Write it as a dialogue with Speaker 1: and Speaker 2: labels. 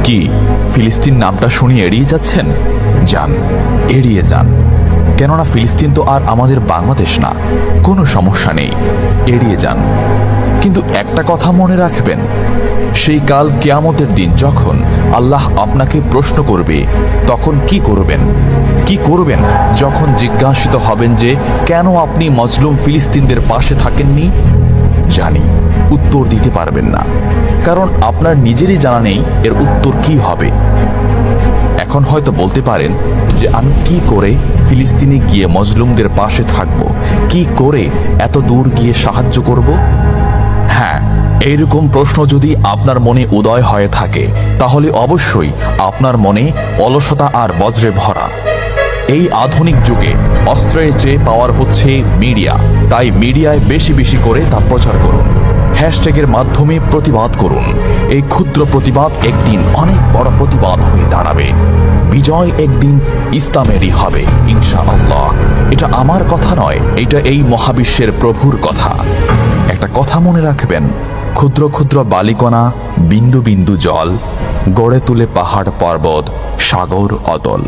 Speaker 1: কি ফিলিস্তিন নামটা শুনে এড়িয়ে যাচ্ছেন? যান, এড়িয়ে যান। কেননা ফিলিস্তিন তো আর আমাদের বাংলাদেশ না। কোনো সমস্যা নেই, এড়িয়ে যান। কিন্তু একটা কথা মনে রাখবেন, সেই কাল কিয়ামতের দিন যখন আল্লাহ আপনাকে প্রশ্ন করবে, তখন কি করবেন? কি করবেন যখন জিজ্ঞাসিত হবেন যে কেন আপনি মজলুম ফিলিস্তিনদের পাশে থাকেননি? জানি উত্তর দিতে পারবেন না, কারণ আপনার নিজেরই জানা নেই এর উত্তর কি হবে। এখন হয়তো বলতে পারেন যে আমি কি করে ফিলিস্তিনে গিয়ে মজলুমদের পাশে থাকব, কি করে এত দূর গিয়ে সাহায্য করব? হ্যাঁ, এইরকম প্রশ্ন যদি আপনার মনে উদয় হয়ে থাকে, তাহলে অবশ্যই আপনার মনে অলসতা আর বজ্রে ভরা। এই আধুনিক যুগে অস্ত্রের চেয়ে পাওয়ার হচ্ছে মিডিয়া, তাই মিডিয়ায় বেশি বেশি করে তা প্রচার করুন। হ্যাশট্যাগের মাধ্যমে প্রতিবাদ করুন। এই ক্ষুদ্র প্রতিবাদ একদিন অনেক বড় প্রতিবাদ হয়ে দাঁড়াবে। বিজয় একদিন ইসলামেরই হবে ইনশাআল্লাহ। এটা আমার কথা নয়, এটা এই মহাবিশ্বের প্রভুর কথা। একটা কথা মনে রাখবেন, ক্ষুদ্র ক্ষুদ্র বালিকণা, বিন্দু বিন্দু জল গড়ে তুলে পাহাড় পর্বত, সাগর অতল।